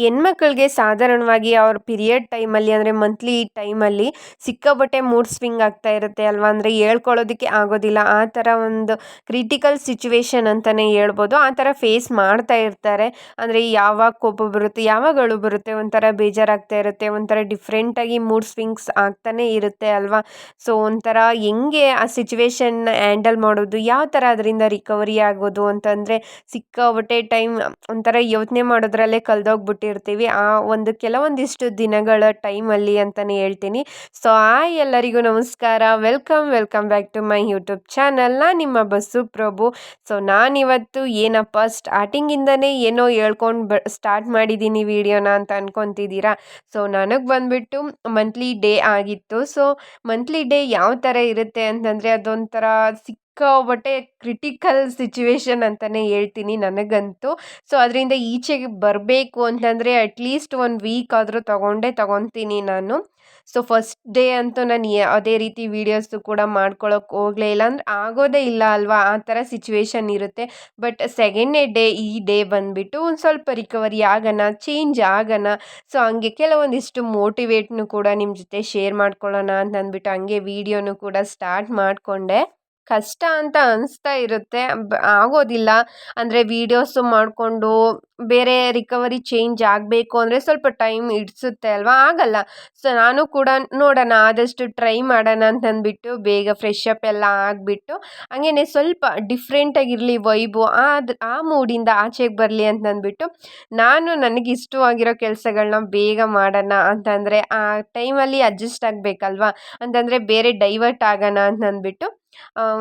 ಹೆಣ್ಮಕ್ಳಿಗೆ ಸಾಧಾರಣವಾಗಿ ಅವ್ರ ಪೀರಿಯಡ್ ಟೈಮಲ್ಲಿ ಅಂದರೆ ಮಂತ್ಲಿ ಟೈಮಲ್ಲಿ ಸಿಕ್ಕಾಪಟ್ಟೆ ಮೂಡ್ ಸ್ವಿಂಗ್ ಆಗ್ತಾ ಇರುತ್ತೆ ಅಲ್ವಾ. ಅಂದರೆ ಹೇಳ್ಕೊಳ್ಳೋದಕ್ಕೆ ಆಗೋದಿಲ್ಲ, ಆ ಥರ ಒಂದು ಕ್ರಿಟಿಕಲ್ ಸಿಚುವೇಶನ್ ಅಂತಲೇ ಹೇಳ್ಬೋದು. ಆ ಥರ ಫೇಸ್ ಮಾಡ್ತಾ ಇರ್ತಾರೆ. ಅಂದರೆ ಯಾವಾಗ ಕೋಪ ಬರುತ್ತೆ, ಯಾವಾಗ ಅಳು ಬರುತ್ತೆ, ಒಂಥರ ಬೇಜಾರಾಗ್ತಾ ಇರುತ್ತೆ, ಒಂಥರ ಡಿಫ್ರೆಂಟಾಗಿ ಮೂಡ್ ಸ್ವಿಂಗ್ಸ್ ಆಗ್ತಾನೆ ಇರುತ್ತೆ ಅಲ್ವಾ. ಸೊ ಒಂಥರ ಹೆಂಗೆ ಆ ಸಿಚುವೇಶನ್ನ ಹ್ಯಾಂಡಲ್ ಮಾಡೋದು, ಯಾವ ಥರ ಅದರಿಂದ ರಿಕವರಿ ಆಗೋದು ಅಂತಂದರೆ ಸಿಕ್ಕಾಪಟ್ಟೆ ಟೈಮ್ ಒಂಥರ ಯೋಚನೆ ಮಾಡೋದ್ರಲ್ಲೇ ಕಳೆದೋಗ್ಬಿಟ್ಟಿರ್ತೀವಿ ಆ ಒಂದು ಕೆಲವೊಂದಿಷ್ಟು ದಿನಗಳ ಟೈಮಲ್ಲಿ ಅಂತಲೇ ಹೇಳ್ತೀನಿ. ಸೊ ಎಲ್ಲರಿಗೂ ನಮಸ್ಕಾರ, welcome back to my YouTube channel. ನಾನು ನಿಮ್ಮ ಬಸ್ಸು ಪ್ರಭು. ಸೊ ನಾನಿವತ್ತು ಏನಪ್ಪ ಸ್ಟಾರ್ಟಿಂಗಿಂದನೇ ಏನೋ ಹೇಳ್ಕೊಂಡು ಸ್ಟಾರ್ಟ್ ಮಾಡಿದ್ದೀನಿ ವಿಡಿಯೋನ ಅಂತ ಅನ್ಕೊತಿದ್ದೀರಾ. ಸೊ ನನಗೆ ಬಂದುಬಿಟ್ಟು ಮಂತ್ಲಿ ಡೇ ಆಗಿತ್ತು. ಸೊ ಮಂತ್ಲಿ ಡೇ ಯಾವ ಥರ ಇರುತ್ತೆ ಅಂತಂದರೆ ಅದೊಂಥರ ಸಿಕ್ಕಾಪಟ್ಟೆ ಕ್ರಿಟಿಕಲ್ ಸಿಚುವೇಶನ್ ಅಂತಲೇ ಹೇಳ್ತೀನಿ ನನಗಂತೂ. ಸೊ ಅದರಿಂದ ಈಚೆಗೆ ಬರಬೇಕು ಅಂತಂದರೆ ಅಟ್ಲೀಸ್ಟ್ 1 ವೀಕ್ ಆದರೂ ತಗೊತೀನಿ ನಾನು. ಸೊ ಫಸ್ಟ್ ಡೇ ಅಂತೂ ನಾನು ಯಾವುದೇ ರೀತಿ ವೀಡಿಯೋಸು ಕೂಡ ಮಾಡ್ಕೊಳಕ್ಕೆ ಹೋಗಲೇ ಇಲ್ಲ, ಅಂದರೆ ಆಗೋದೇ ಇಲ್ಲ ಅಲ್ವಾ, ಆ ಥರ ಸಿಚುವೇಶನ್ ಇರುತ್ತೆ. ಬಟ್ ಸೆಕೆಂಡ್ನೇ ಡೇ ಈ ಡೇ ಬಂದುಬಿಟ್ಟು ಒಂದು ಸ್ವಲ್ಪ ರಿಕವರಿ ಆಗೋಣ, ಚೇಂಜ್ ಆಗೋಣ. ಸೊ ಹಂಗೆ ಕೆಲವೊಂದಿಷ್ಟು ಮೋಟಿವೇಟ್ನು ಕೂಡ ನಿಮ್ಮ ಜೊತೆ ಶೇರ್ ಮಾಡ್ಕೊಳ್ಳೋಣ ಅಂತ ಅಂದ್ಬಿಟ್ಟು ಹಂಗೆ ವೀಡಿಯೋನು ಕೂಡ ಸ್ಟಾರ್ಟ್ ಮಾಡಿಕೊಂಡೆ. ಕಷ್ಟ ಅಂತ ಅನಿಸ್ತಾ ಇರುತ್ತೆ, ಆಗೋದಿಲ್ಲ. ಅಂದರೆ ವೀಡಿಯೋಸು ಮಾಡಿಕೊಂಡು ಬೇರೆ ರಿಕವರಿ ಚೇಂಜ್ ಆಗಬೇಕು ಅಂದರೆ ಸ್ವಲ್ಪ ಟೈಮ್ ಹಿಡಿಸುತ್ತೆ ಅಲ್ವಾ, ಆಗಲ್ಲ. ಸೊ ನಾನು ಕೂಡ ನೋಡೋಣ, ಆದಷ್ಟು ಟ್ರೈ ಮಾಡೋಣ ಅಂತಂದ್ಬಿಟ್ಟು ಬೇಗ ಫ್ರೆಶ್ ಅಪ್ ಎಲ್ಲ ಆಗಿಬಿಟ್ಟು ಹಂಗೇ ಸ್ವಲ್ಪ ಡಿಫ್ರೆಂಟಾಗಿರಲಿ ವೈಬು, ಆ ಮೂಡಿಂದ ಆಚೆಗೆ ಬರಲಿ ಅಂತಂದ್ಬಿಟ್ಟು ನಾನು ನನಗೆ ಇಷ್ಟವಾಗಿರೋ ಕೆಲಸಗಳನ್ನ ಬೇಗ ಮಾಡೋಣ ಅಂತಂದರೆ ಆ ಟೈಮಲ್ಲಿ ಅಡ್ಜಸ್ಟ್ ಆಗಬೇಕಲ್ವಾ, ಅಂತಂದರೆ ಬೇರೆ ಡೈವರ್ಟ್ ಆಗೋಣ ಅಂತಂದ್ಬಿಟ್ಟು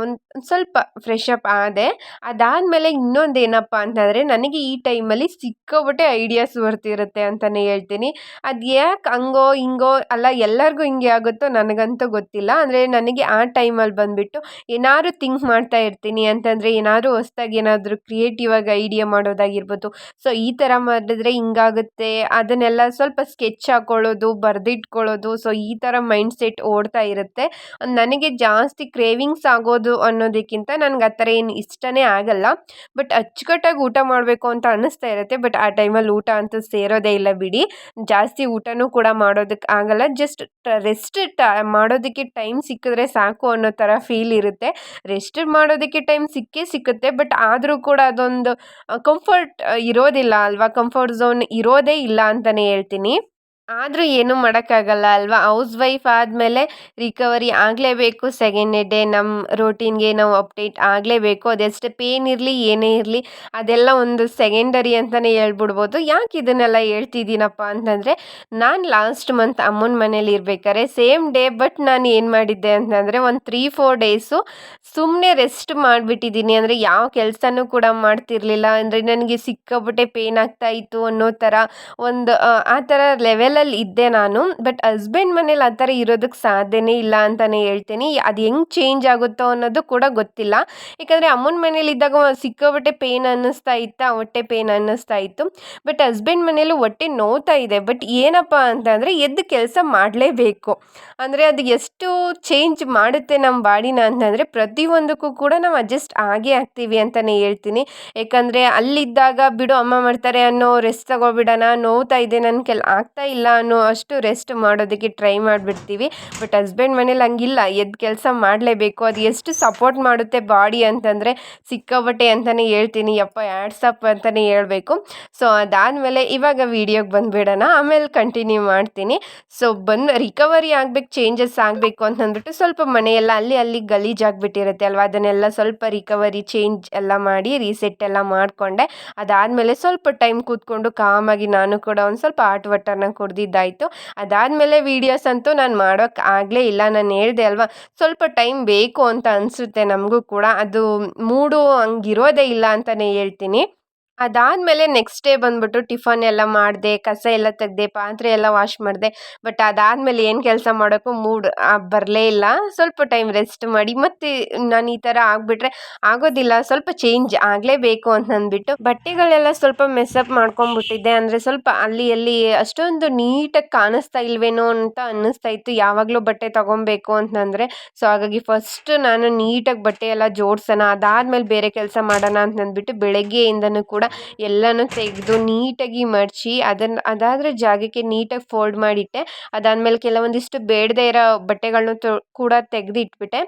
ಒಂದು ಸ್ವಲ್ಪ ಫ್ರೆಶ್ ಅಪ್ ಆದೆ. ಅದಾದಮೇಲೆ ಇನ್ನೊಂದೇನಪ್ಪ ಅಂತಂದರೆ ನನಗೆ ಈ ಟೈಮಲ್ಲಿ ಸಿಕ್ಕಾಪಟ್ಟೆ ಐಡಿಯಾಸ್ ಬರ್ತಿರುತ್ತೆ ಅಂತಲೇ ಹೇಳ್ತೀನಿ. ಅದು ಯಾಕೆ ಹಂಗೋ ಹಿಂಗೋ ಅಲ್ಲ, ಎಲ್ಲರಿಗೂ ಹಿಂಗೆ ಆಗುತ್ತೋ ನನಗಂತೂ ಗೊತ್ತಿಲ್ಲ. ಅಂದರೆ ನನಗೆ ಆ ಟೈಮಲ್ಲಿ ಬಂದುಬಿಟ್ಟು ಏನಾದ್ರು ಥಿಂಕ್ ಮಾಡ್ತಾ ಇರ್ತೀನಿ ಅಂತಂದರೆ ಏನಾದರೂ ಹೊಸ್ದಾಗಿ ಏನಾದರೂ ಕ್ರಿಯೇಟಿವ್ ಆಗಿ ಐಡಿಯಾ ಮಾಡೋದಾಗಿರ್ಬೋದು. ಸೊ ಈ ಥರ ಮಾಡಿದ್ರೆ ಹಿಂಗಾಗುತ್ತೆ, ಅದನ್ನೆಲ್ಲ ಸ್ವಲ್ಪ ಸ್ಕೆಚ್ ಹಾಕ್ಕೊಳ್ಳೋದು, ಬರೆದಿಟ್ಕೊಳ್ಳೋದು. ಸೊ ಈ ಥರ ಮೈಂಡ್ ಸೆಟ್ ಓಡ್ತಾ ಇರುತ್ತೆ. ನನಗೆ ಜಾಸ್ತಿ ಕ್ರೇವಿಂಗ್ಸ್ ಆಗೋದು ಅನ್ನೋದಕ್ಕಿಂತ ನನಗೆ ಆ ಥರ ಏನು ಇಷ್ಟನೇ ಆಗಲ್ಲ. ಬಟ್ ಅಚ್ಚುಕಟ್ಟಾಗಿ ಊಟ ಮಾಡಬೇಕು ಅಂತ ಅನ್ನಿಸ್ತಾ ಇರುತ್ತೆ. ಬಟ್ ಆ ಟೈಮಲ್ಲಿ ಊಟ ಅಂತೂ ಸೇರೋದೇ ಇಲ್ಲ ಬಿಡಿ. ಜಾಸ್ತಿ ಊಟನೂ ಕೂಡ ಮಾಡೋದಕ್ಕೆ ಆಗಲ್ಲ. ಜಸ್ಟ್ ರೆಸ್ಟ್ ಮಾಡೋದಕ್ಕೆ ಟೈಮ್ ಸಿಕ್ಕಿದ್ರೆ ಸಾಕು ಅನ್ನೋ ಥರ ಫೀಲ್ ಇರುತ್ತೆ. ರೆಸ್ಟ್ ಮಾಡೋದಕ್ಕೆ ಟೈಮ್ ಸಿಕ್ಕುತ್ತೆ. ಬಟ್ ಆದರೂ ಕೂಡ ಅದೊಂದು ಕಂಫರ್ಟ್ ಇರೋದಿಲ್ಲ ಅಲ್ವಾ, ಕಂಫರ್ಟ್ ಝೋನ್ ಇರೋದೇ ಇಲ್ಲ ಅಂತಲೇ ಹೇಳ್ತೀನಿ. ಆದರೂ ಏನೂ ಮಾಡೋಕ್ಕಾಗಲ್ಲ ಅಲ್ವಾ, ಹೌಸ್ ವೈಫ್ ಆದಮೇಲೆ ರಿಕವರಿ ಆಗಲೇಬೇಕು. ಸೆಕೆಂಡ್ನೇ ಡೇ ನಮ್ಮ ರೂಟೀನ್ಗೆ ನಾವು ಅಪ್ಡೇಟ್ ಆಗಲೇಬೇಕು. ಅದೆಷ್ಟೇ ಪೇನ್ ಇರಲಿ, ಏನೇ ಇರಲಿ, ಅದೆಲ್ಲ ಒಂದು ಸೆಕೆಂಡರಿ ಅಂತಲೇ ಹೇಳ್ಬಿಡ್ಬೋದು. ಯಾಕೆ ಇದನ್ನೆಲ್ಲ ಹೇಳ್ತಿದ್ದೀನಪ್ಪ ಅಂತಂದರೆ, ನಾನು ಲಾಸ್ಟ್ ಮಂತ್ ಅಮ್ಮನ ಮನೇಲಿ ಇರ್ಬೇಕಾದ್ರೆ ಸೇಮ್ ಡೇ, ಬಟ್ ನಾನು ಏನು ಮಾಡಿದ್ದೆ ಅಂತಂದರೆ ಒಂದು 3-4 ಡೇಸು ಸುಮ್ಮನೆ ರೆಸ್ಟ್ ಮಾಡಿಬಿಟ್ಟಿದ್ದೀನಿ. ಅಂದರೆ ಯಾವ ಕೆಲಸನೂ ಕೂಡ ಮಾಡ್ತಿರ್ಲಿಲ್ಲ. ಅಂದರೆ ನನಗೆ ಸಿಕ್ಕಾಪಟ್ಟೆ ಪೇನ್ ಆಗ್ತಾಯಿತ್ತು ಅನ್ನೋ ಥರ ಒಂದು ಆ ಥರ ಲೆವೆಲಲ್ಲಿ ಇದ್ದೆ ನಾನು. ಬಟ್ ಹಸ್ಬೆಂಡ್ ಮನೇಲಿ ಆ ಥರ ಇರೋದಕ್ಕೆ ಸಾಧ್ಯನೇ ಇಲ್ಲ ಅಂತಲೇ ಹೇಳ್ತೀನಿ. ಅದು ಹೆಂಗೆ ಚೇಂಜ್ ಆಗುತ್ತೋ ಅನ್ನೋದು ಕೂಡ ಗೊತ್ತಿಲ್ಲ. ಯಾಕಂದರೆ ಅಮ್ಮನ ಮನೇಲಿದ್ದಾಗ ಸಿಕ್ಕಾಪಟ್ಟೆ ಪೇನ್ ಅನ್ನಿಸ್ತಾ ಇತ್ತು, ಹೊಟ್ಟೆ ಪೇನ್ ಅನ್ನಿಸ್ತಾ ಇತ್ತು. ಬಟ್ ಹಸ್ಬೆಂಡ್ ಮನೇಲೂ ಹೊಟ್ಟೆ ನೋವ್ತಾ ಇದೆ. ಬಟ್ ಏನಪ್ಪ ಅಂತಂದರೆ ಎದ್ದು ಕೆಲಸ ಮಾಡಲೇಬೇಕು. ಅಂದರೆ ಅದು ಎಷ್ಟು ಚೇಂಜ್ ಮಾಡುತ್ತೆ ನಮ್ಮ ಬಾಡಿನ ಅಂತಂದರೆ ಪ್ರತಿಯೊಂದಕ್ಕೂ ಕೂಡ ನಾವು ಅಡ್ಜಸ್ಟ್ ಆಗೇ ಆಗ್ತೀವಿ ಅಂತಲೇ ಹೇಳ್ತೀನಿ. ಯಾಕಂದರೆ ಅಲ್ಲಿದ್ದಾಗ ಬಿಡು ಅಮ್ಮ ಮಾಡ್ತಾರೆ ಅನ್ನೋ ರೆಸ್ಟ್ ತಗೊಬಿಡೋಣ, ನೋವ್ತಾ ಇದೆ ನನ್ನ ಆಗ್ತಾ ಇಲ್ಲ ಅನ್ನೋ ಅಷ್ಟು ರೆಸ್ಟ್ ಮಾಡೋದಕ್ಕೆ ಟ್ರೈ ಮಾಡಿಬಿಡ್ತೀವಿ. ಬಟ್ ಹಸ್ಬೆಂಡ್ ಮನೇಲಿ ಹಂಗಿಲ್ಲ, ಎದ್ದು ಕೆಲಸ ಮಾಡಲೇಬೇಕು. ಅದು ಎಷ್ಟು ಸಪೋರ್ಟ್ ಮಾಡುತ್ತೆ ಬಾಡಿ ಅಂತಂದರೆ ಸಿಕ್ಕಾಪಟ್ಟೆ ಅಂತಲೇ ಹೇಳ್ತೀನಿ. ಯಪ್ಪ ಆ್ಯಡ್ಸಪ್ ಅಂತಲೇ ಹೇಳಬೇಕು. ಸೊ ಅದಾದಮೇಲೆ ಇವಾಗ ವೀಡಿಯೋಗೆ ಬಂದುಬಿಡೋಣ, ಆಮೇಲೆ ಕಂಟಿನ್ಯೂ ಮಾಡ್ತೀನಿ. ಸೊ ರಿಕವರಿ ಆಗಬೇಕು, ಚೇಂಜಸ್ ಆಗಬೇಕು ಅಂತಂದ್ಬಿಟ್ಟು ಸ್ವಲ್ಪ ಮನೆಯೆಲ್ಲ ಅಲ್ಲಿ ಗಲೀಜಾಗಿಬಿಟ್ಟಿರುತ್ತೆ ಅಲ್ವಾ, ಅದನ್ನೆಲ್ಲ ಸ್ವಲ್ಪ ರಿಕವರಿ ಚೇಂಜ್ ಎಲ್ಲ ಮಾಡಿ ರೀಸೆಟ್ ಎಲ್ಲ ಮಾಡಿಕೊಂಡೆ. ಅದಾದಮೇಲೆ ಸ್ವಲ್ಪ ಟೈಮ್ ಕೂತ್ಕೊಂಡು ಕಾಮಾಗಿ ನಾನು ಕೂಡ ಒಂದು ಸ್ವಲ್ಪ ಆಟ್ ವಾಟರ್ನ ಕುಡ್ದಿದ್ದಾಯಿತು. ಅದಾದಮೇಲೆ ವೀಡಿಯೋಸ್ ಅಂತೂ ನಾನು ಮಾಡೋಕ್ಕೆ ಆಗಲೇ ಇಲ್ಲ. ನಾನು ಹೇಳಿದೆ ಅಲ್ವಾ, ಸ್ವಲ್ಪ ಟೈಮ್ ಬೇಕು ಅಂತ ಅನಿಸುತ್ತೆ ನಮಗೂ ಕೂಡ. ಅದು ಮೂಡು ಹಂಗಿರೋದೇ ಇಲ್ಲ ಅಂತಲೇ ಹೇಳ್ತೀನಿ. ಅದಾದಮೇಲೆ ನೆಕ್ಸ್ಟ್ ಡೇ ಬಂದುಬಿಟ್ಟು ಟಿಫನ್ ಎಲ್ಲ ಮಾಡಿದೆ, ಕಸ ಎಲ್ಲ ತೆಗೆದೆ, ಪಾತ್ರೆ ಎಲ್ಲ ವಾಶ್ ಮಾಡಿದೆ. ಬಟ್ ಅದಾದಮೇಲೆ ಏನು ಕೆಲಸ ಮಾಡೋಕ್ಕೂ ಮೂಡ್ ಬರಲೇ ಇಲ್ಲ. ಸ್ವಲ್ಪ ಟೈಮ್ ರೆಸ್ಟ್ ಮಾಡಿ ಮತ್ತೆ ನಾನು ಈ ಥರ ಆಗಿಬಿಟ್ರೆ ಆಗೋದಿಲ್ಲ, ಸ್ವಲ್ಪ ಚೇಂಜ್ ಆಗಲೇಬೇಕು ಅಂತಂದ್ಬಿಟ್ಟು ಬಟ್ಟೆಗಳೆಲ್ಲ ಸ್ವಲ್ಪ ಮೆಸ್ಸಪ್ ಮಾಡ್ಕೊಂಡ್ಬಿಟ್ಟಿದ್ದೆ. ಅಂದರೆ ಸ್ವಲ್ಪ ಅಲ್ಲಿ ಅಷ್ಟೊಂದು ನೀಟಾಗಿ ಕಾಣಿಸ್ತಾ ಇಲ್ವೇನೋ ಅಂತ ಅನ್ನಿಸ್ತಾ ಇತ್ತು ಯಾವಾಗಲೂ ಬಟ್ಟೆ ತೊಗೊಬೇಕು ಅಂತಂದರೆ. ಸೊ ಹಾಗಾಗಿ ಫಸ್ಟ್ ನಾನು ನೀಟಾಗಿ ಬಟ್ಟೆ ಎಲ್ಲ ಜೋಡಿಸೋಣ, ಅದಾದಮೇಲೆ ಬೇರೆ ಕೆಲಸ ಮಾಡೋಣ ಅಂತಂದ್ಬಿಟ್ಟು ಬೆಳಗ್ಗೆಯಿಂದನೂ ಕೂಡ ಎಲ್ಲನೂ ತೆಗೆದು ನೀಟಾಗಿ ಮಡಚಿ ಅದಾದರೆ ಜಾಗಕ್ಕೆ ನೀಟಾಗಿ ಫೋಲ್ಡ್ ಮಾಡಿಟ್ಟೆ. ಅದಾದಮೇಲೆ ಕೆಲವೊಂದಿಷ್ಟು ಬೇಡದೇ ಇರೋ ಬಟ್ಟೆಗಳನ್ನೂ ಕೂಡ ತೆಗೆದಿಟ್ಬಿಟ್ಟೆ.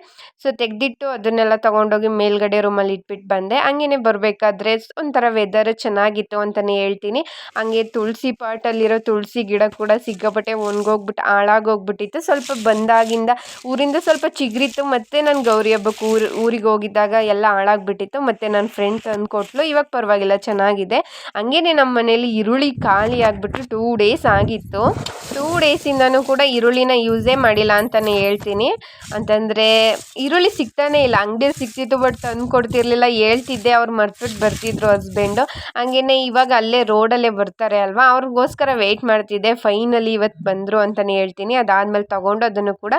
ಸೊ ತೆಗೆದಿಟ್ಟು ಅದನ್ನೆಲ್ಲ ತೊಗೊಂಡೋಗಿ ಮೇಲ್ಗಡೆ ರೂಮಲ್ಲಿ ಇಟ್ಬಿಟ್ಟು ಬಂದೆ. ಹಂಗೇನೆ ಬರಬೇಕಾದ್ರೆ ಒಂಥರ ವೆದರ್ ಚೆನ್ನಾಗಿತ್ತು ಅಂತಲೇ ಹೇಳ್ತೀನಿ. ಹಂಗೆ ತುಳಸಿ ಪಾಟಲ್ಲಿರೋ ತುಳಸಿ ಗಿಡ ಕೂಡ ಸಿಕ್ಕಾಪಟ್ಟೆ ಒಣಗೋಗ್ಬಿಟ್ಟು ಹಾಳಾಗೋಗ್ಬಿಟ್ಟಿತ್ತು. ಸ್ವಲ್ಪ ಬಂದಾಗಿಂದ ಊರಿಂದ ಸ್ವಲ್ಪ ಚಿಗುರಿತ್ತು. ಮತ್ತು ನಾನು ಗೌರಿ ಹಬ್ಬಕ್ಕೆ ಊರಿಗೆ ಹೋಗಿದ್ದಾಗ ಎಲ್ಲ ಹಾಳಾಗ್ಬಿಟ್ಟಿತ್ತು. ಮತ್ತು ನನ್ನ ಫ್ರೆಂಡ್ ತಂದುಕೊಟ್ಲು. ಇವಾಗ ಪರವಾಗಿಲ್ಲ ಚೆನ್ನಾಗಿದೆ. ಹಂಗೇನೆ ನಮ್ಮ ಮನೇಲಿ ಈರುಳ್ಳಿ ಖಾಲಿ ಆಗಿಬಿಟ್ಟು 2 ಡೇಸ್ ಆಗಿತ್ತು. 2 ಡೇಸಿಂದನೂ ಕೂಡ ಈರುಳ್ಳಿನ ಯೂಸೇ ಮಾಡಿಲ್ಲ ಅಂತಲೇ ಹೇಳ್ತೀನಿ. ಅಂತಂದರೆ ಈರುಳ್ಳಿ ಸಿಗ್ತಾನೆ ಇಲ್ಲ. ಅಂಗಡಿಯಲ್ಲಿ ಸಿಗ್ತಿತ್ತು ಬಟ್ ತಂದು ಕೊಡ್ತಿರ್ಲಿಲ್ಲ. ಹೇಳ್ತಿದ್ದೆ, ಅವ್ರು ಮರ್ತ್ಬಿಟ್ಟು ಬರ್ತಿದ್ರು ಹಸ್ಬೆಂಡು. ಹಂಗೇನೆ ಇವಾಗ ಅಲ್ಲೇ ರೋಡಲ್ಲೇ ಬರ್ತಾರೆ ಅಲ್ವಾ, ಅವ್ರಿಗೋಸ್ಕರ ವೆಯ್ಟ್ ಮಾಡ್ತಿದ್ದೆ. ಫೈನಲಿ ಇವತ್ತು ಬಂದರು ಅಂತಲೇ ಹೇಳ್ತೀನಿ. ಅದಾದಮೇಲೆ ತೊಗೊಂಡು ಅದನ್ನು ಕೂಡ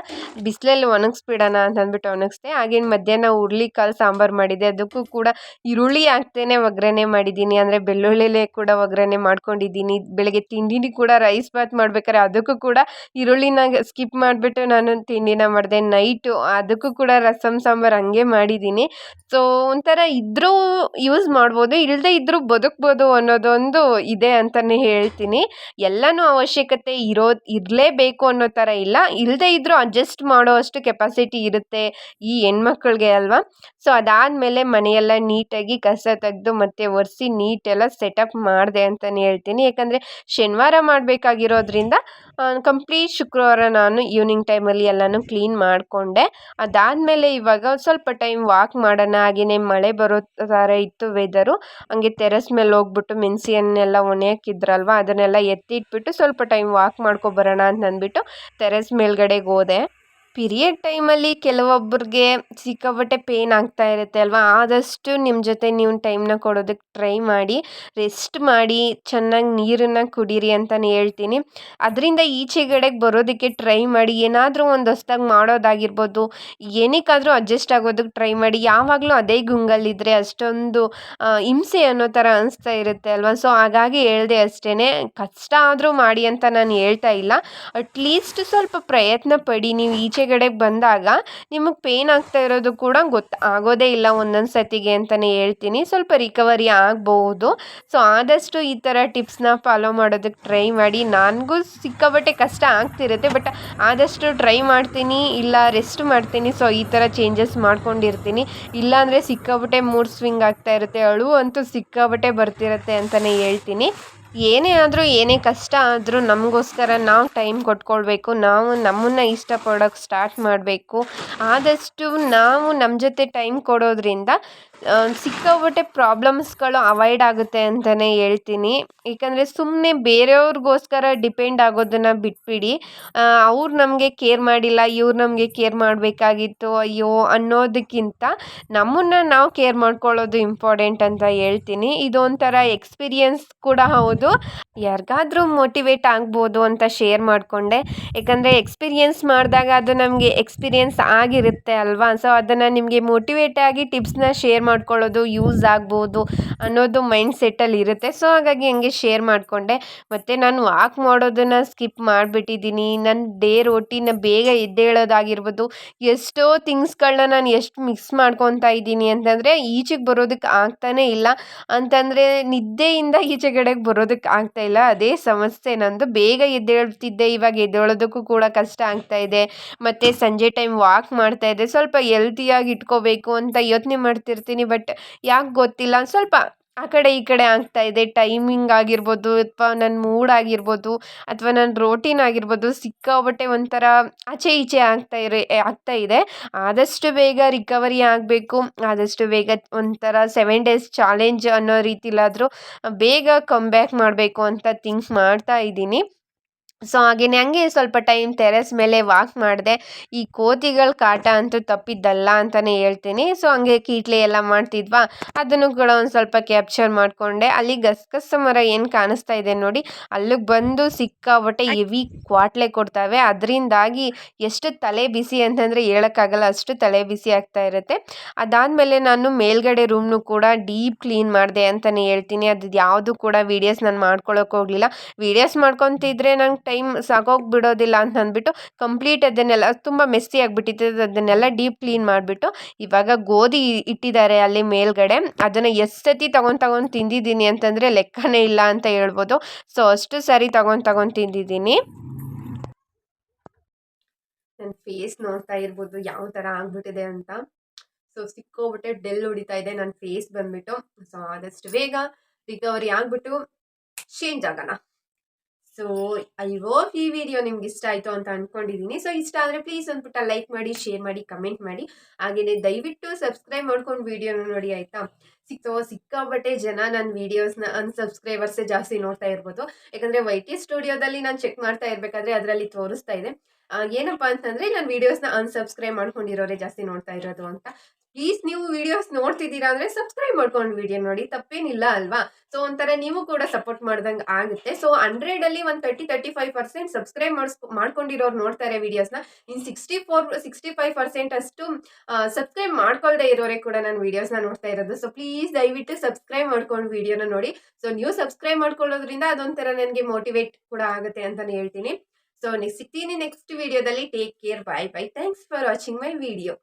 ಬಿಸಿಲಲ್ಲಿ ಒಣಗಿಸ್ಬಿಡೋಣ ಅಂತಂದ್ಬಿಟ್ಟು ಒಣಗಿಸ್ದೆ. ಹಾಗೇನು ಮಧ್ಯಾಹ್ನ ಹುರುಳಿಕಾಳು ಸಾಂಬಾರು ಮಾಡಿದ್ದೆ. ಅದಕ್ಕೂ ಕೂಡ ಈರುಳ್ಳಿ ಹಾಕ್ತೇನೆ ಒಗ್ಗರಣೆ ಮಾಡಿದ್ದೀನಿ. ಅಂದರೆ ಬೆಳ್ಳುಳ್ಳಿಲೇ ಕೂಡ ಒಗ್ಗರಣೆ ಮಾಡ್ಕೊಂಡಿದ್ದೀನಿ. ಬೆಳಗ್ಗೆ ತಿಂಡಿನಿ ಕೂಡ ರೈಸ್ ಬಾತ್ ಮಾಡ್ಬೇಕಾದ್ರೆ ಅದಕ್ಕೂ ಕೂಡ ಈರುಳ್ಳಿನ ಸ್ಕಿಪ್ ಮಾಡಿಬಿಟ್ಟು ನಾನು ತಿಂಡಿನ ಮಾಡಿದೆ. ನೈಟು ಅದಕ್ಕೂ ಕೂಡ ರಸಮ್ ಸಾಂಬಾರು ಹಂಗೆ ಮಾಡಿದ್ದೀನಿ. ಸೊ ಒಂಥರ ಇದ್ದರೂ ಯೂಸ್ ಮಾಡ್ಬೋದು, ಇಲ್ಲದೇ ಇದ್ದರೂ ಬದುಕ್ಬೋದು ಅನ್ನೋದೊಂದು ಇದೆ ಅಂತಲೇ ಹೇಳ್ತೀನಿ. ಎಲ್ಲನೂ ಅವಶ್ಯಕತೆ ಇರಲೇಬೇಕು ಅನ್ನೋ ಥರ ಇಲ್ಲ. ಇಲ್ಲದೇ ಇದ್ದರೂ ಅಡ್ಜಸ್ಟ್ ಮಾಡೋ ಅಷ್ಟು ಕೆಪಾಸಿಟಿ ಇರುತ್ತೆ ಈ ಹೆಣ್ಮಕ್ಳಿಗೆ ಅಲ್ವಾ. ಸೊ ಅದಾದಮೇಲೆ ಮನೆಯೆಲ್ಲ ನೀಟಾಗಿ ಕಸ ತೆಗೆದು ಮತ್ತು ಒರೆಸಿ ನೀಟೆಲ್ಲ ಸೆಟಪ್ ಮಾಡಿದೆ ಅಂತಲೇ ಹೇಳ್ತೀನಿ. ಯಾಕಂದರೆ ಶನಿವಾರ ಮಾಡಬೇಕಾಗಿರೋದ್ರಿಂದ ಕಂಪ್ಲೀಟ್ ಶುಕ್ರವಾರ ನಾನು ಈವ್ನಿಂಗ್ ಟೈಮಲ್ಲಿ ಎಲ್ಲನೂ ಕ್ಲೀನ್ ಮಾಡಿಕೊಂಡೆ. ಅದಾದಮೇಲೆ ಇವಾಗ ಸ್ವಲ್ಪ ಟೈಮ್ ವಾಕ್ ಮಾಡೋಣ. ಹಾಗೆಯೇ ಮಳೆ ಬರೋ ಥರ ಇತ್ತು ವೆದರು. ಹಂಗೆ ಟೆರೆಸ್ ಮೇಲೆ ಹೋಗ್ಬಿಟ್ಟು ಮೆಣಸಿಯನ್ನೆಲ್ಲ ಒಣೆಯೋಕ್ಕಿದ್ರಲ್ವ ಅದನ್ನೆಲ್ಲ ಎತ್ತಿಟ್ಬಿಟ್ಟು ಸ್ವಲ್ಪ ಟೈಮ್ ವಾಕ್ ಮಾಡ್ಕೊಬರೋಣ ಅಂತ ಅಂದ್ಬಿಟ್ಟು ಟೆರೆಸ್ ಮೇಲ್ಗಡೆಗೆ ಹೋದೆ. ಪಿರಿಯಡ್ ಟೈಮಲ್ಲಿ ಕೆಲವೊಬ್ಬರಿಗೆ ಸಿಕ್ಕಾಪಟ್ಟೆ ಪೇಯ್ನ್ ಆಗ್ತಾ ಇರುತ್ತೆ ಅಲ್ವಾ. ಆದಷ್ಟು ನಿಮ್ಮ ಜೊತೆ ನೀವು ಟೈಮ್ನ ಕೊಡೋದಕ್ಕೆ ಟ್ರೈ ಮಾಡಿ. ರೆಸ್ಟ್ ಮಾಡಿ, ಚೆನ್ನಾಗಿ ನೀರನ್ನು ಕುಡೀರಿ ಅಂತಲೇ ಹೇಳ್ತೀನಿ. ಅದರಿಂದ ಈಚೆಗಡೆಗೆ ಬರೋದಕ್ಕೆ ಟ್ರೈ ಮಾಡಿ. ಏನಾದರೂ ಒಂದು ಹೊಸ್ದಾಗಿ ಮಾಡೋದಾಗಿರ್ಬೋದು, ಏನಕ್ಕಾದರೂ ಅಡ್ಜಸ್ಟ್ ಆಗೋದಕ್ಕೆ ಟ್ರೈ ಮಾಡಿ. ಯಾವಾಗಲೂ ಅದೇ ಗುಂಗಲ್ಲಿದ್ದರೆ ಅಷ್ಟೊಂದು ಹಿಂಸೆ ಅನ್ನೋ ಥರ ಅನಿಸ್ತಾ ಇರುತ್ತೆ ಅಲ್ವಾ. ಸೊ ಹಾಗಾಗಿ ಹೇಳಿದೆ ಅಷ್ಟೇ. ಕಷ್ಟ ಆದರೂ ಮಾಡಿ ಅಂತ ನಾನು ಹೇಳ್ತಾ ಇಲ್ಲ. ಅಟ್ಲೀಸ್ಟ್ ಸ್ವಲ್ಪ ಪ್ರಯತ್ನ ಪಡಿ. ನೀವು ಈಚೆಗಡೆಗೆ ಬಂದಾಗ ನಿಮಗೆ ಪೇಯ್ನ್ ಆಗ್ತಾ ಇರೋದು ಕೂಡ ಆಗೋದೇ ಇಲ್ಲ ಒಂದೊಂದು ಸತಿಗೆ ಅಂತಲೇ ಹೇಳ್ತೀನಿ. ಸ್ವಲ್ಪ ರಿಕವರಿ ಆಗ್ಬೋದು. ಸೊ ಆದಷ್ಟು ಈ ಥರ ಟಿಪ್ಸ್ನ ಫಾಲೋ ಮಾಡೋದಕ್ಕೆ ಟ್ರೈ ಮಾಡಿ. ನನಗೂ ಸಿಕ್ಕಾಪಟ್ಟೆ ಕಷ್ಟ ಆಗ್ತಿರುತ್ತೆ, ಬಟ್ ಆದಷ್ಟು ಟ್ರೈ ಮಾಡ್ತೀನಿ, ಇಲ್ಲ ರೆಸ್ಟ್ ಮಾಡ್ತೀನಿ. ಸೊ ಈ ಥರ ಚೇಂಜಸ್ ಮಾಡ್ಕೊಂಡಿರ್ತೀನಿ. ಇಲ್ಲಾಂದರೆ ಸಿಕ್ಕಾಪಟ್ಟೆ ಮೂಡ್ ಸ್ವಿಂಗ್ ಆಗ್ತಾ ಇರುತ್ತೆ, ಅಂತೂ ಸಿಕ್ಕಾಪಟ್ಟೆ ಬರ್ತಿರುತ್ತೆ ಅಂತಲೇ ಹೇಳ್ತೀನಿ. ಏನೇ ಆದರೂ, ಏನೇ ಕಷ್ಟ ಆದರೂ ನಮಗೋಸ್ಕರ ನಾವು ಟೈಮ್ ಕೊಟ್ಕೊಳ್ಬೇಕು. ನಾವು ನಮ್ಮನ್ನು ಇಷ್ಟಪಡೋಕ್ಕೆ ಸ್ಟಾರ್ಟ್ ಮಾಡಬೇಕು. ಆದಷ್ಟು ನಾವು ನಮ್ಮ ಜೊತೆ ಟೈಮ್ ಕೊಡೋದ್ರಿಂದ ಸಿಕ್ಕಾಪಟ್ಟೆ ಪ್ರಾಬ್ಲಮ್ಸ್ಗಳು ಅವಾಯ್ಡ್ ಆಗುತ್ತೆ ಅಂತಲೇ ಹೇಳ್ತೀನಿ. ಏಕೆಂದರೆ ಸುಮ್ಮನೆ ಬೇರೆಯವ್ರಿಗೋಸ್ಕರ ಡಿಪೆಂಡ್ ಆಗೋದನ್ನು ಬಿಟ್ಬಿಡಿ. ಅವ್ರು ನಮಗೆ ಕೇರ್ ಮಾಡಿಲ್ಲ, ಇವ್ರು ನಮಗೆ ಕೇರ್ ಮಾಡಬೇಕಾಗಿತ್ತು ಅಯ್ಯೋ ಅನ್ನೋದಕ್ಕಿಂತ ನಮ್ಮನ್ನು ನಾವು ಕೇರ್ ಮಾಡ್ಕೊಳ್ಳೋದು ಇಂಪಾರ್ಟೆಂಟ್ ಅಂತ ಹೇಳ್ತೀನಿ. ಇದೊಂಥರ ಎಕ್ಸ್ಪೀರಿಯನ್ಸ್ ಕೂಡ ಹೌದು. ಯಾರಿಗಾದ್ರೂ ಮೋಟಿವೇಟ್ ಆಗ್ಬೋದು ಅಂತ ಶೇರ್ ಮಾಡಿಕೊಂಡೆ. ಯಾಕಂದರೆ ಎಕ್ಸ್ಪೀರಿಯನ್ಸ್ ಮಾಡಿದಾಗ ಅದು ನಮಗೆ ಎಕ್ಸ್ಪೀರಿಯನ್ಸ್ ಆಗಿರುತ್ತೆ ಅಲ್ವಾ. ಸೊ ಅದನ್ನು ನಿಮಗೆ ಮೋಟಿವೇಟ್ ಆಗಿ ಟಿಪ್ಸ್ನ ಶೇರ್ ಮಾಡ್ಕೊಳ್ಳೋದು ಯೂಸ್ ಆಗ್ಬೋದು ಅನ್ನೋದು ಮೈಂಡ್ ಸೆಟ್ಟಲ್ಲಿ ಇರುತ್ತೆ. ಸೊ ಹಾಗಾಗಿ ಹಂಗೆ ಶೇರ್ ಮಾಡಿಕೊಂಡೆ. ಮತ್ತು ನಾನು ವಾಕ್ ಮಾಡೋದನ್ನು ಸ್ಕಿಪ್ ಮಾಡಿಬಿಟ್ಟಿದ್ದೀನಿ. ನನ್ನ ಡೇ ರೋಟೀನ ಬೇಗ ಎದ್ದೇಳೋದಾಗಿರ್ಬೋದು, ಎಷ್ಟೋ ಥಿಂಗ್ಸ್ಗಳನ್ನ ನಾನು ಎಷ್ಟು ಮಿಕ್ಸ್ ಮಾಡ್ಕೊತಾ ಇದ್ದೀನಿ ಅಂತಂದರೆ ಈಚೆಗೆ ಬರೋದಕ್ಕೆ ಆಗ್ತಾನೇ ಇಲ್ಲ. ಅಂತಂದರೆ ನಿದ್ದೆಯಿಂದ ಈಚೆಗಡೆಗೆ ಬರೋದಕ್ಕೆ ಆಗ್ತಾಯಿಲ್ಲ. ಅದೇ ಸಮಸ್ಯೆ ನಂದು. ಬೇಗ ಎದ್ದೇಳ್ತಿದ್ದೆ, ಇವಾಗ ಎದ್ದೇಳೋದಕ್ಕೂ ಕೂಡ ಕಷ್ಟ ಆಗ್ತಾಯಿದೆ. ಮತ್ತು ಸಂಜೆ ಟೈಮ್ ವಾಕ್ ಮಾಡ್ತಾಯಿದ್ದೆ. ಸ್ವಲ್ಪ ಹೆಲ್ತಿಯಾಗಿ ಇಟ್ಕೋಬೇಕು ಅಂತ ಯೋಚನೆ ಮಾಡ್ತಿರ್ತೀನಿ, ಬಟ್ ಯಾಕೆ ಗೊತ್ತಿಲ್ಲ ಸ್ವಲ್ಪ ಆ ಕಡೆ ಈ ಕಡೆ ಆಗ್ತಾಯಿದೆ. ಟೈಮಿಂಗ್ ಆಗಿರ್ಬೋದು, ಅಥವಾ ನನ್ನ ಮೂಡ್ ಆಗಿರ್ಬೋದು, ಅಥವಾ ನನ್ನ ರೋಟೀನ್ ಆಗಿರ್ಬೋದು, ಸಿಕ್ಕಾಪಟ್ಟೆ ಒಂಥರ ಆಚೆ ಈಚೆ ಆಗ್ತಾ ಇದೆ. ಆದಷ್ಟು ಬೇಗ ರಿಕವರಿ ಆಗಬೇಕು. ಆದಷ್ಟು ಬೇಗ ಒಂಥರ 7 ಡೇಸ್ ಚಾಲೆಂಜ್ ಅನ್ನೋ ರೀತಿಲಾದರೂ ಬೇಗ ಕಮ್ ಬ್ಯಾಕ್ ಮಾಡಬೇಕು ಅಂತ ಥಿಂಕ್ ಮಾಡ್ತಾ ಇದ್ದೀನಿ. ಸೊ ಹಾಗೆಯೇ ಹಂಗೆ ಸ್ವಲ್ಪ ಟೈಮ್ ಟೆರೆಸ್ ಮೇಲೆ ವಾಕ್ ಮಾಡಿದೆ. ಈ ಕೋತಿಗಳ ಕಾಟ ಅಂತೂ ತಪ್ಪಿದ್ದಲ್ಲ ಅಂತಲೇ ಹೇಳ್ತೀನಿ. ಸೊ ಹಂಗೆ ಕೀಟ್ಲೆ ಎಲ್ಲ ಮಾಡ್ತಿದ್ವಾ, ಅದನ್ನು ಕೂಡ ಒಂದು ಸ್ವಲ್ಪ ಕ್ಯಾಪ್ಚರ್ ಮಾಡಿಕೊಂಡೆ. ಅಲ್ಲಿ ಗಸಗಸೆ ಮರ ಏನು ಕಾಣಿಸ್ತಾ ಇದೆ ನೋಡಿ, ಅಲ್ಲಿಗೆ ಬಂದು ಸಿಕ್ಕಾಪಟ್ಟೆ ಹೆವಿ ಕ್ವಾಟ್ಲೆ ಕೊಡ್ತವೆ. ಅದರಿಂದಾಗಿ ಎಷ್ಟು ತಲೆ ಬಿಸಿ ಅಂತಂದರೆ ಹೇಳೋಕ್ಕಾಗಲ್ಲ, ಅಷ್ಟು ತಲೆ ಬಿಸಿ ಆಗ್ತಾ ಇರುತ್ತೆ. ಅದಾದಮೇಲೆ ನಾನು ಮೇಲ್ಗಡೆ ರೂಮ್ನು ಕೂಡ ಡೀಪ್ ಕ್ಲೀನ್ ಮಾಡಿದೆ ಅಂತಲೇ ಹೇಳ್ತೀನಿ. ಅದು ಯಾವುದು ಕೂಡ ವೀಡಿಯೋಸ್ ನಾನು ಮಾಡ್ಕೊಳ್ಳೋಕೆ ಹೋಗಲಿಲ್ಲ. ವೀಡಿಯೋಸ್ ಮಾಡ್ಕೊತಿದ್ರೆ ನಂಗೆ ಟೈಮ್ ಸಾಗೋಗ್ಬಿಡೋದಿಲ್ಲ ಅಂತ ಅಂದ್ಬಿಟ್ಟು ಕಂಪ್ಲೀಟ್ ಅದನ್ನೆಲ್ಲ ತುಂಬ ಮೆಸ್ಸಿ ಆಗಿಬಿಟ್ಟಿತ್ತು, ಅದನ್ನೆಲ್ಲ ಡೀಪ್ ಕ್ಲೀನ್ ಮಾಡಿಬಿಟ್ಟು ಇವಾಗ ಗೋಧಿ ಇಟ್ಟಿದ್ದಾರೆ ಅಲ್ಲಿ ಮೇಲ್ಗಡೆ. ಅದನ್ನು ಎಷ್ಟು ಸತಿ ತಗೊಂಡು ತಿಂದಿದ್ದೀನಿ ಅಂತಂದರೆ ಲೆಕ್ಕನೇ ಇಲ್ಲ ಅಂತ ಹೇಳ್ಬೋದು. ಸೊ ಅಷ್ಟು ಸರಿ ತಗೊಂಡು ತಿಂದಿದ್ದೀನಿ. ನನ್ನ ಫೇಸ್ ನೋಡ್ತಾ ಇರ್ಬೋದು ಯಾವ ಥರ ಆಗ್ಬಿಟ್ಟಿದೆ ಅಂತ. ಸೊ ಸಿಕ್ಕೋಬಿಟ್ಟೆ ಡೆಲ್ ಹೊಡಿತಾ ಇದೆ ನನ್ನ ಫೇಸ್ ಬಂದ್ಬಿಟ್ಟು. ಸೊ ಆದಷ್ಟು ಬೇಗ ರಿಕವರಿ ಆಗ್ಬಿಟ್ಟು ಚೇಂಜ್ ಆಗೋಣ. ಸೊ ಐ ಹೋಪ್ ಈ ವಿಡಿಯೋ ನಿಮ್ಗೆ ಇಷ್ಟ ಆಯಿತು ಅಂತ ಅಂದ್ಕೊಂಡಿದ್ದೀನಿ. ಸೊ ಇಷ್ಟ ಆದರೆ ಪ್ಲೀಸ್ ಅಂದ್ಬಿಟ್ಟು ಲೈಕ್ ಮಾಡಿ, ಶೇರ್ ಮಾಡಿ, ಕಮೆಂಟ್ ಮಾಡಿ. ಹಾಗೆಯೇ ದಯವಿಟ್ಟು ಸಬ್ಸ್ಕ್ರೈಬ್ ಮಾಡ್ಕೊಂಡು ವಿಡಿಯೋನ ನೋಡಿ ಆಯಿತಾ. ಸಿಕ್ಕಾಬಟ್ಟೆ ಜನ ನನ್ನ ವೀಡಿಯೋಸ್ನ ಅನ್ಸಬ್ಸ್ಕ್ರೈಬರ್ಸೇ ಜಾಸ್ತಿ ನೋಡ್ತಾ ಇರ್ಬೋದು. ಯಾಕಂದರೆ YT ಸ್ಟುಡಿಯೋದಲ್ಲಿ ನಾನು ಚೆಕ್ ಮಾಡ್ತಾ ಇರಬೇಕಾದ್ರೆ ಅದರಲ್ಲಿ ತೋರಿಸ್ತಾ ಇದೆ ಏನಪ್ಪ ಅಂತಂದರೆ ನನ್ನ ವೀಡಿಯೋಸ್ನ ಅನ್ಸಬ್ಸ್ಕ್ರೈಬ್ ಮಾಡ್ಕೊಂಡಿರೋರೇ ಜಾಸ್ತಿ ನೋಡ್ತಾ ಇರೋದು ಅಂತ. ಪ್ಲೀಸ್ ನೀವು ವಿಡಿಯೋಸ್ ನೋಡ್ತಿದ್ದೀರಾ ಅಂದರೆ ಸಬ್ಸ್ಕ್ರೈಬ್ ಮಾಡ್ಕೊಂಡು ವಿಡಿಯೋ ನೋಡಿ, ತಪ್ಪೇನಿಲ್ಲ ಅಲ್ವಾ. ಸೊ ಒಂಥರ ನೀವು ಕೂಡ ಸಪೋರ್ಟ್ ಮಾಡ್ದಂಗೆ ಆಗುತ್ತೆ. ಸೊ 100ಅಲ್ಲಿ ಒಂದು 30-35% ಸಬ್ಸ್ಕ್ರೈಬ್ ಮಾಡ್ಕೊಂಡಿರೋರು ನೋಡ್ತಾರೆ ವಿಡಿಯೋಸ್ನ. ಇನ್ನು 64-65% ಅಷ್ಟು ಸಬ್ಸ್ಕ್ರೈಬ್ ಮಾಡ್ಕೊಳ್ದೇ ಇರೋರೇ ಕೂಡ ನಾನು ವಿಡಿಯೋಸ್ನ ನೋಡ್ತಾ ಇರೋದು. ಸೊ ಪ್ಲೀಸ್ ದಯವಿಟ್ಟು ಸಬ್ಸ್ಕ್ರೈಬ್ ಮಾಡ್ಕೊಂಡು ವಿಡಿಯೋನ ನೋಡಿ. ಸೊ ನೀವು ಸಬ್ಸ್ಕ್ರೈಬ್ ಮಾಡ್ಕೊಳ್ಳೋದ್ರಿಂದ ಅದೊಂಥರ ನನಗೆ ಮೋಟಿವೇಟ್ ಕೂಡ ಆಗುತ್ತೆ ಅಂತಲೇ ಹೇಳ್ತೀನಿ. ಸೊ ಸಿಗ್ತೀನಿ ನೆಕ್ಸ್ಟ್ ವಿಡಿಯೋದಲ್ಲಿ. Take care, bye bye. Thanks for watching my video.